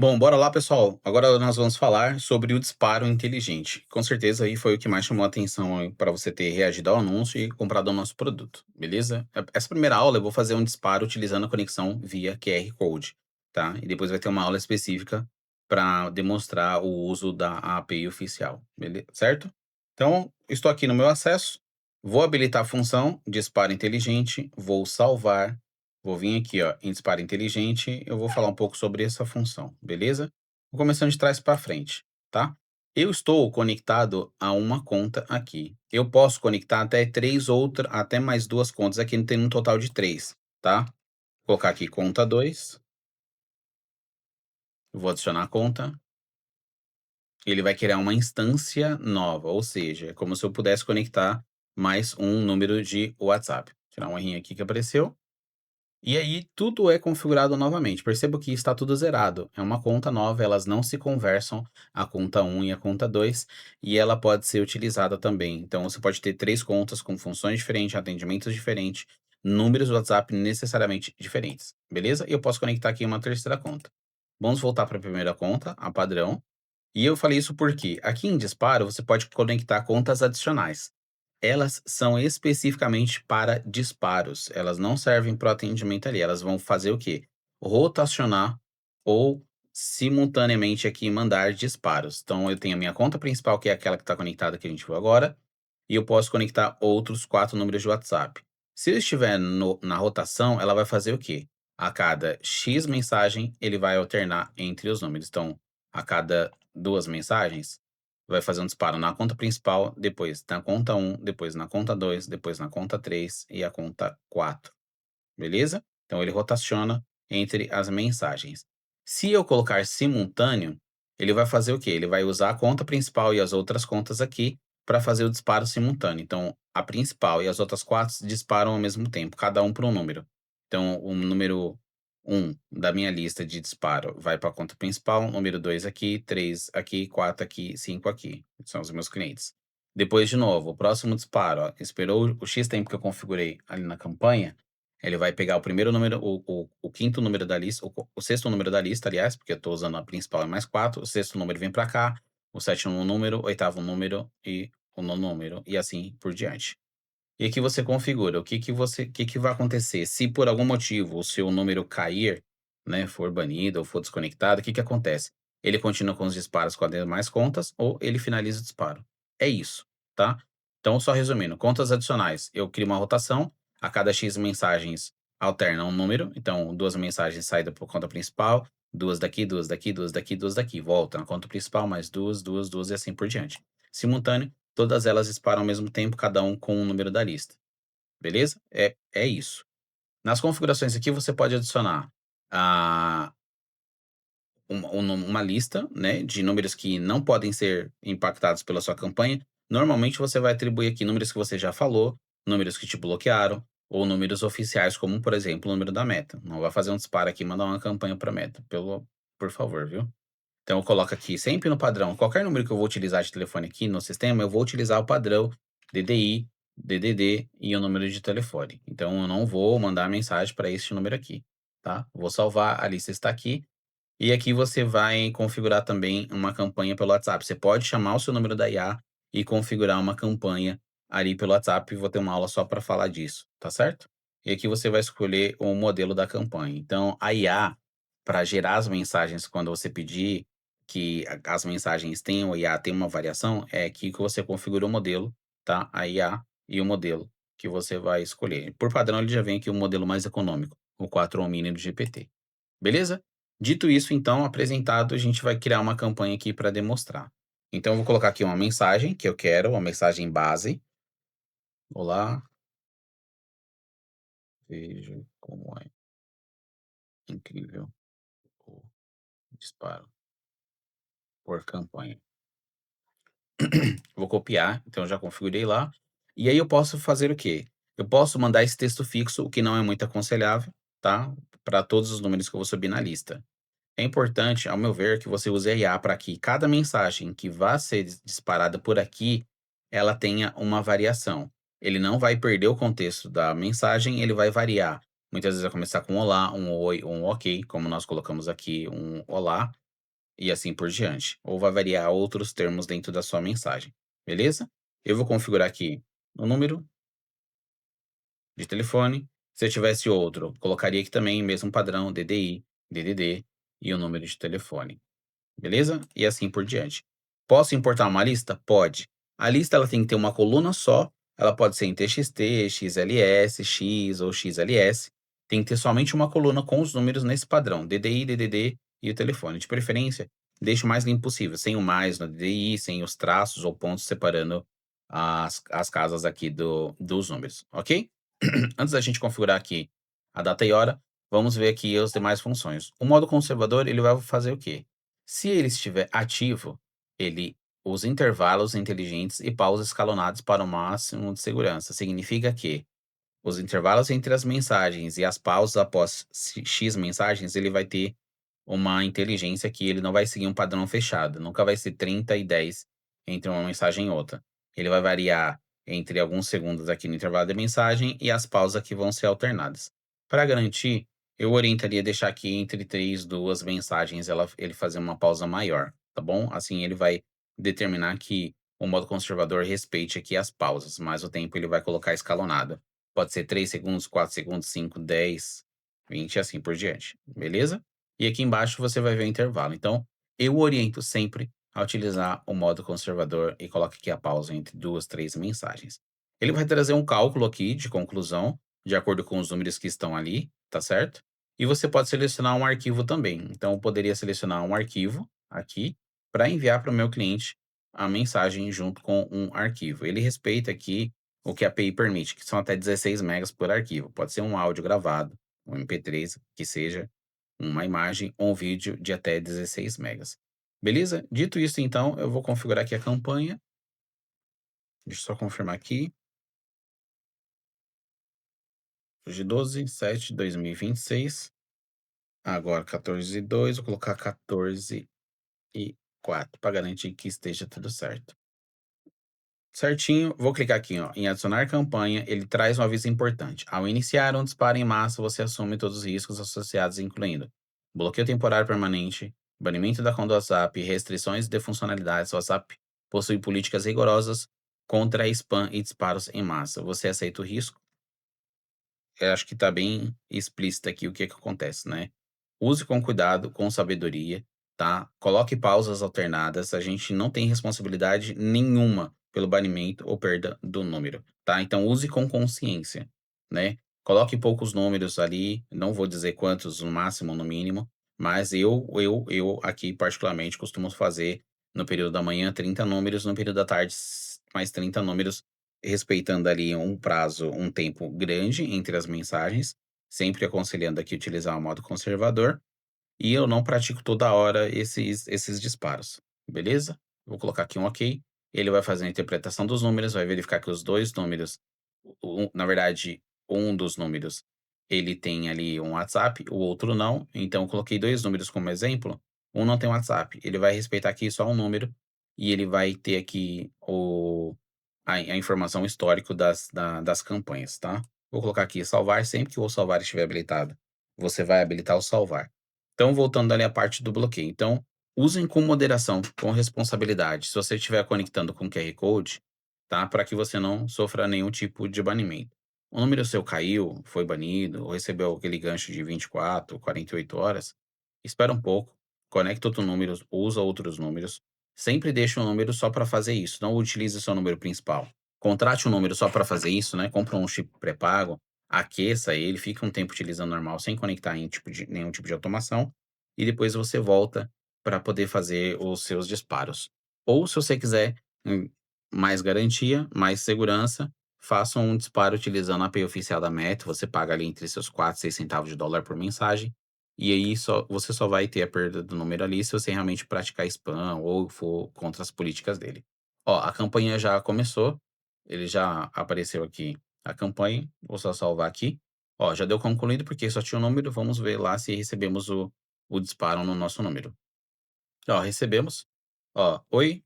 Bom, bora lá, pessoal. Agora nós vamos falar sobre o disparo inteligente. Com certeza aí foi o que mais chamou a atenção para você ter reagido ao anúncio e comprado o nosso produto, beleza? Essa primeira aula eu vou fazer um disparo utilizando a conexão via QR Code, tá? E depois vai ter uma aula específica para demonstrar o uso da API oficial, beleza? Certo? Então, estou aqui no meu acesso, vou habilitar a função disparo inteligente, vou salvar. Vou vir aqui, ó, em disparo inteligente, eu vou falar um pouco sobre essa função, beleza? Vou começando de trás para frente, tá? Eu estou conectado a uma conta aqui. Eu posso conectar até mais duas contas aqui, tem um total de três, tá? Vou colocar aqui conta 2, vou adicionar a conta, ele vai criar uma instância nova, ou seja, é como se eu pudesse conectar mais um número de WhatsApp. Vou tirar um errinho aqui que apareceu. E aí tudo é configurado novamente. Perceba que está tudo zerado. É uma conta nova, elas não se conversam, a conta um e a conta 2, e ela pode ser utilizada também. Então você pode ter três contas com funções diferentes, atendimentos diferentes, números do WhatsApp necessariamente diferentes, beleza? E eu posso conectar aqui uma terceira conta. Vamos voltar para a primeira conta, a padrão. E eu falei isso porque aqui em Disparo você pode conectar contas adicionais. Elas são especificamente para disparos, elas não servem para o atendimento ali, elas vão fazer o quê? Rotacionar ou simultaneamente aqui mandar disparos. Então eu tenho a minha conta principal, que é aquela que está conectada que a gente viu agora, e eu posso conectar outros 4 números de WhatsApp. Se eu estiver na rotação, ela vai fazer o quê? A cada X mensagem, ele vai alternar entre os números. Então, a cada 2 mensagens, vai fazer um disparo na conta principal, depois na conta um, depois na conta 2, depois na conta 3 e a conta 4, beleza? Então ele rotaciona entre as mensagens. Se eu colocar simultâneo, ele vai fazer o quê? Ele vai usar a conta principal e as outras contas aqui para fazer o disparo simultâneo. Então, a principal e as outras 4 disparam ao mesmo tempo, cada um para um número. Então, o número um da minha lista de disparo vai para a conta principal, número 2 aqui, 3 aqui, 4 aqui, 5 aqui. São os meus clientes. Depois, de novo, o próximo disparo, ó, esperou o X tempo que eu configurei ali na campanha, ele vai pegar o primeiro número, o quinto número da lista, o sexto número da lista, aliás, porque eu estou usando a principal é mais 4, o sexto número vem para cá, o sétimo número, o oitavo número e o nono número, e assim por diante. E aqui você configura o que que vai acontecer se por algum motivo o seu número cair, né, for banido ou for desconectado, o que que acontece? Ele continua com os disparos com as demais contas ou ele finaliza o disparo. É isso, tá? Então, só resumindo, contas adicionais, eu crio uma rotação, a cada X mensagens alterna um número, então 2 mensagens saem da conta principal, 2 daqui, 2 daqui, 2 daqui, 2 daqui, volta na conta principal, mais 2, 2, 2 e assim por diante. Simultâneo, todas elas disparam ao mesmo tempo, cada um com um número da lista, beleza? É isso. Nas configurações aqui você pode adicionar a uma lista, né, de números que não podem ser impactados pela sua campanha. Normalmente você vai atribuir aqui números que você já falou, números que te bloquearam, ou números oficiais, como por exemplo o número da Meta. Não vai fazer um disparo aqui e mandar uma campanha para Meta, por favor, viu? Então eu coloco aqui sempre no padrão, qualquer número que eu vou utilizar de telefone aqui no sistema, eu vou utilizar o padrão DDI, DDD e o número de telefone. Então eu não vou mandar mensagem para este número aqui, tá? Vou salvar, a lista está aqui. E aqui você vai configurar também uma campanha pelo WhatsApp. Você pode chamar o seu número da IA e configurar uma campanha ali pelo WhatsApp. Vou ter uma aula só para falar disso, tá certo? E aqui você vai escolher o modelo da campanha. Então, a IA, para gerar as mensagens quando você pedir que as mensagens tenham IA, tem uma variação, é aqui que você configura o modelo, tá? A IA e o modelo que você vai escolher. Por padrão, ele já vem aqui o modelo mais econômico, o 4 Mini do GPT. Beleza? Dito isso, então, apresentado, a gente vai criar uma campanha aqui para demonstrar. Então, eu vou colocar aqui uma mensagem que eu quero, uma mensagem base. Olá, veja como é incrível o disparo por campanha. Vou copiar, então já configurei lá. E aí eu posso fazer o quê? Eu posso mandar esse texto fixo, o que não é muito aconselhável, tá? Para todos os números que eu vou subir na lista. É importante, ao meu ver, que você use a IA para que cada mensagem que vá ser disparada por aqui, ela tenha uma variação. Ele não vai perder o contexto da mensagem, ele vai variar. Muitas vezes vai começar com olá, um oi, um ok, como nós colocamos aqui, um olá. e assim por diante, ou vai variar outros termos dentro da sua mensagem, beleza? Eu vou configurar aqui o número de telefone. Se eu tivesse outro, colocaria aqui também o mesmo padrão, DDI, DDD e o número de telefone. Beleza? E assim por diante. Posso importar uma lista? Pode. A lista ela tem que ter uma coluna só, ela pode ser em TXT, XLS, X ou XLS. Tem que ter somente uma coluna com os números nesse padrão, DDI, DDD e o telefone. De preferência, deixe o mais limpo possível, sem o mais no DDI, sem os traços ou pontos separando as casas aqui dos números, ok? Antes da gente configurar aqui a data e hora, vamos ver aqui as demais funções. O modo conservador, ele vai fazer o quê? Se ele estiver ativo, ele usa intervalos inteligentes e pausas escalonadas para o máximo de segurança. Significa que os intervalos entre as mensagens e as pausas após X mensagens, ele vai ter uma inteligência que ele não vai seguir um padrão fechado, nunca vai ser 30 e 10 entre uma mensagem e outra. Ele vai variar entre alguns segundos aqui no intervalo da mensagem e as pausas que vão ser alternadas. Para garantir, eu orientaria deixar aqui entre 3, 2 mensagens ele fazer uma pausa maior, tá bom? Assim ele vai determinar que o modo conservador respeite aqui as pausas, mas o tempo ele vai colocar escalonado. Pode ser 3 segundos, 4 segundos, 5, 10, 20 e assim por diante, beleza? E aqui embaixo você vai ver o intervalo. Então, eu oriento sempre a utilizar o modo conservador e coloque aqui a pausa entre 2, 3 mensagens. Ele vai trazer um cálculo aqui de conclusão, de acordo com os números que estão ali, tá certo? E você pode selecionar um arquivo também. Então, eu poderia selecionar um arquivo aqui para enviar para o meu cliente a mensagem junto com um arquivo. Ele respeita aqui o que a API permite, que são até 16 megas por arquivo. Pode ser um áudio gravado, um MP3, que seja, uma imagem ou um vídeo de até 16 megas. Beleza? Dito isso, então, eu vou configurar aqui a campanha. Deixa eu só confirmar aqui. Hoje 12/7/2026. Agora 14/2, vou colocar 14/4 para garantir que esteja tudo certo. Certinho, vou clicar aqui, ó, em adicionar campanha, ele traz um aviso importante. Ao iniciar um disparo em massa, você assume todos os riscos associados, incluindo bloqueio temporário permanente, banimento da conta do WhatsApp, restrições de funcionalidades. O WhatsApp possui políticas rigorosas contra spam e disparos em massa. Você aceita o risco? Eu acho que está bem explícito aqui o que que acontece, né. Use com cuidado, com sabedoria, tá. Coloque pausas alternadas, a gente não tem responsabilidade nenhuma pelo banimento ou perda do número, tá. Então use com consciência, né. Coloque poucos números ali, não vou dizer quantos no máximo ou no mínimo, mas eu aqui particularmente costumo fazer no período da manhã 30 números, no período da tarde mais 30 números, respeitando ali um prazo, um tempo grande entre as mensagens, sempre aconselhando aqui utilizar o modo conservador, e eu não pratico toda hora esses disparos, beleza? Vou colocar aqui um ok, ele vai fazer a interpretação dos números, vai verificar que os 2 números, na verdade, um dos números, ele tem ali um WhatsApp, o outro não, então eu coloquei 2 números como exemplo, um não tem WhatsApp, ele vai respeitar aqui só um número, e ele vai ter aqui a informação histórico das campanhas, tá? Vou colocar aqui salvar, sempre que o salvar estiver habilitado, você vai habilitar o salvar. Então, voltando ali à parte do bloqueio. Então, usem com moderação, com responsabilidade. Se você estiver conectando com QR Code, tá? Para que você não sofra nenhum tipo de banimento. O número seu caiu, foi banido, ou recebeu aquele gancho de 24, 48 horas, espera um pouco, conecta outro número, usa outros números. Sempre deixe um número só para fazer isso, não utilize o seu número principal. Contrate um número só para fazer isso, né? Compra um chip pré-pago, aqueça ele, fica um tempo utilizando normal, sem conectar em nenhum tipo de automação, e depois você volta para poder fazer os seus disparos. Ou se você quiser mais garantia, mais segurança, faça um disparo utilizando a API oficial da Meta, você paga ali entre seus 4 e 6 centavos de dólar por mensagem, e aí você só vai ter a perda do número ali se você realmente praticar spam ou for contra as políticas dele. Ó, a campanha já começou, ele já apareceu aqui a campanha, vou só salvar aqui. Ó, já deu concluído porque só tinha um número, vamos ver lá se recebemos o disparo no nosso número. Ó, recebemos. Ó, oi,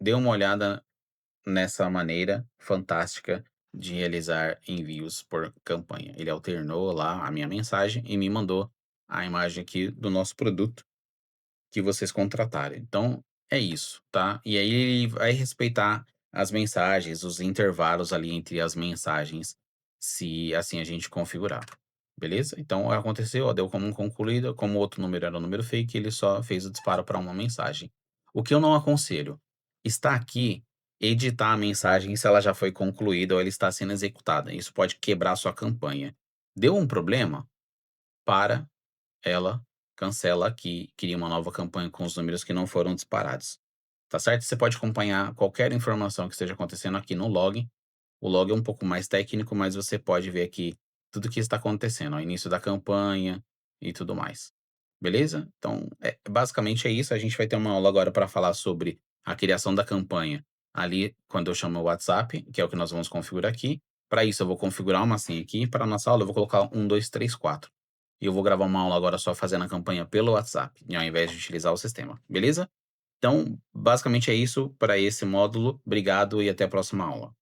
dê uma olhada nessa maneira fantástica de realizar envios por campanha. Ele alternou lá a minha mensagem e me mandou a imagem aqui do nosso produto, que vocês contratarem. Então, é isso, tá. E aí ele vai respeitar as mensagens, os intervalos ali entre as mensagens, se assim a gente configurar, beleza? Então aconteceu, ó, deu como concluído, como o outro número era um número fake, ele só fez o disparo para uma mensagem. O que eu não aconselho, está aqui editar a mensagem se ela já foi concluída ou ela está sendo executada, isso pode quebrar sua campanha. Deu um problema? Para ela, cancela aqui, cria uma nova campanha com os números que não foram disparados, tá certo? Você pode acompanhar qualquer informação que esteja acontecendo aqui no log. O log é um pouco mais técnico, mas você pode ver aqui tudo o que está acontecendo, ó, início da campanha e tudo mais. Beleza? Então, basicamente é isso. A gente vai ter uma aula agora para falar sobre a criação da campanha ali quando eu chamo o WhatsApp, que é o que nós vamos configurar aqui. Para isso, eu vou configurar uma senha aqui. Para a nossa aula, eu vou colocar 1, 2, 3, 4. E eu vou gravar uma aula agora só fazendo a campanha pelo WhatsApp, ao invés de utilizar o sistema. Beleza? Então, basicamente é isso para esse módulo. Obrigado e até a próxima aula.